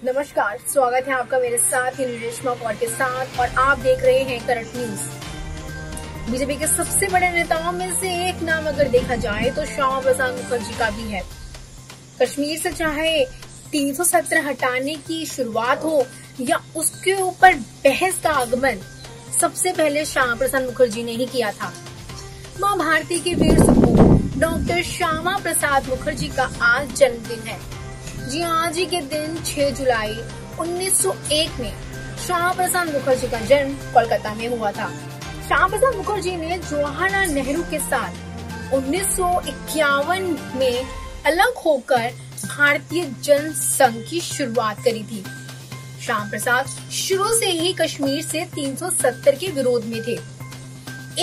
नमस्कार, स्वागत है आपका मेरे साथ रेशमा कौर के साथ और आप देख रहे हैं करंट न्यूज। बीजेपी के सबसे बड़े नेताओं में से एक नाम अगर देखा जाए तो श्यामा प्रसाद मुखर्जी का भी है। कश्मीर से चाहे 370 हटाने की शुरुआत हो या उसके ऊपर बहस का आगमन सबसे पहले श्यामा प्रसाद मुखर्जी ने ही किया था। मां भारती के वीर सपूत डॉक्टर श्यामा प्रसाद मुखर्जी का आज जन्मदिन है। जी आज ही के दिन 6 जुलाई 1901 में श्यामा प्रसाद मुखर्जी का जन्म कोलकाता में हुआ था। श्यामा प्रसाद मुखर्जी ने जवाहरलाल नेहरू के साथ 1951 में अलग होकर भारतीय जन संघ की शुरुआत करी थी। श्यामा प्रसाद शुरू से ही कश्मीर से 370 के विरोध में थे।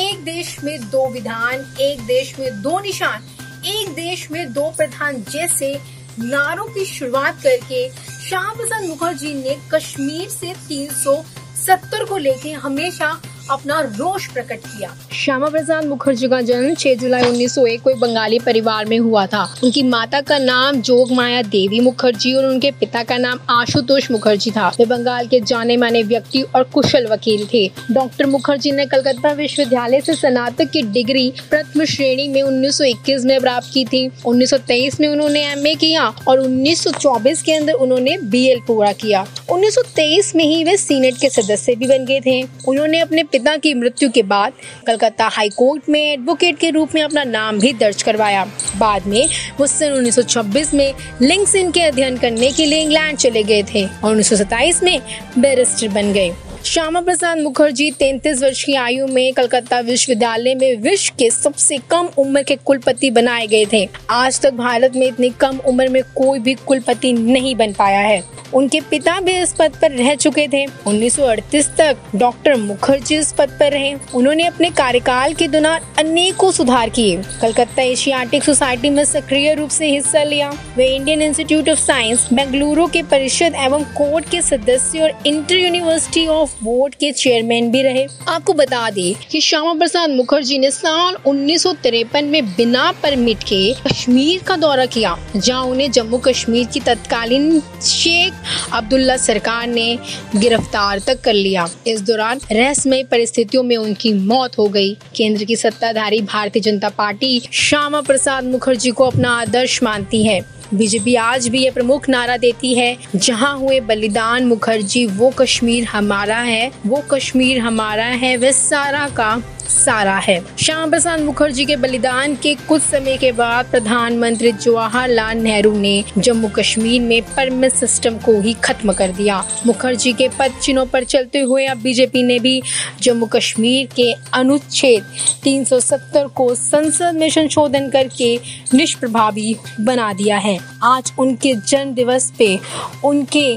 एक देश में दो विधान, एक देश में दो निशान, एक देश में दो प्रधान जैसे नारों की शुरुआत करके श्यामा प्रसाद मुखर्जी ने कश्मीर से 370 को लेकर हमेशा अपना रोष प्रकट किया। श्यामा प्रसाद मुखर्जी का जन्म 6 जुलाई 1901 को एक बंगाली परिवार में हुआ था। उनकी माता का नाम जोगमाया देवी मुखर्जी और उनके पिता का नाम आशुतोष मुखर्जी था। वे बंगाल के जाने माने व्यक्ति और कुशल वकील थे। डॉक्टर मुखर्जी ने कलकत्ता विश्वविद्यालय से स्नातक की डिग्री प्रथम श्रेणी में 1921 में प्राप्त की थी। 1923 में उन्होंने MA किया और 1924 के अंदर उन्होंने BL पूरा किया। 1923 में ही वे सीनेट के सदस्य भी बन गए थे। उन्होंने अपने पिता की मृत्यु के बाद कलकत्ता हाई कोर्ट में एडवोकेट के रूप में अपना नाम भी दर्ज करवाया। बाद में वो सन 1926 में लिंक्स इन के अध्ययन करने के लिए इंग्लैंड चले गए थे और 1927 में बैरिस्टर बन गए। श्यामा प्रसाद मुखर्जी 33 वर्ष की आयु में कलकत्ता विश्वविद्यालय में विश्व के सबसे कम उम्र के कुलपति बनाए गए थे। आज तक भारत में इतनी कम उम्र में कोई भी कुलपति नहीं बन पाया है। उनके पिता भी इस पद पर रह चुके थे। 1938 तक डॉक्टर मुखर्जी इस पद पर रहे। उन्होंने अपने कार्यकाल के दौरान अनेकों सुधार किए। कलकत्ता एशियाटिक सोसाइटी में सक्रिय रूप से हिस्सा लिया। वे Indian institute of science Bengaluru के परिषद एवं कोर्ट के सदस्य और इंटर यूनिवर्सिटी ऑफ बोर्ड के चेयरमैन भी रहे। आपको बता दें कि श्यामा प्रसाद मुखर्जी ने साल 1953 में बिना परमिट के कश्मीर का दौरा किया, जहां उन्हें जम्मू कश्मीर की तत्कालीन शेख अब्दुल्ला सरकार ने गिरफ्तार तक कर लिया। इस दौरान रहस्यमय परिस्थितियों में उनकी मौत हो गई। केंद्र की सत्ताधारी भारतीय जनता पार्टी श्यामा प्रसाद मुखर्जी को अपना आदर्श मानती है। बीजेपी आज भी ये प्रमुख नारा देती है, जहां हुए बलिदान मुखर्जी वो कश्मीर हमारा है, वो कश्मीर हमारा है, वह सारा का सारा है। श्यामा प्रसाद मुखर्जी के बलिदान के कुछ समय के बाद प्रधानमंत्री जवाहरलाल नेहरू ने जम्मू कश्मीर में परमिट सिस्टम को ही खत्म कर दिया। मुखर्जी के पद चिन्हों पर चलते हुए अब बीजेपी ने भी जम्मू कश्मीर के अनुच्छेद 370 को संसद में संशोधन करके निष्प्रभावी बना दिया है। आज उनके जन्म दिवस पे उनके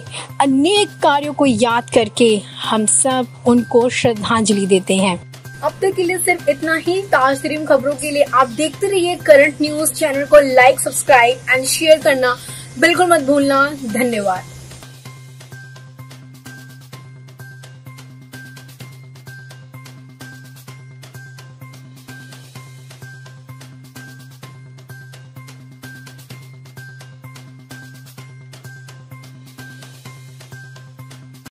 अनेक कार्यों को याद करके हम सब उनको श्रद्धांजलि देते हैं। अब तक के लिए सिर्फ इतना ही। ताज़ा तरीन खबरों के लिए आप देखते रहिए करंट न्यूज। चैनल को लाइक, सब्सक्राइब एंड शेयर करना बिल्कुल मत भूलना। धन्यवाद।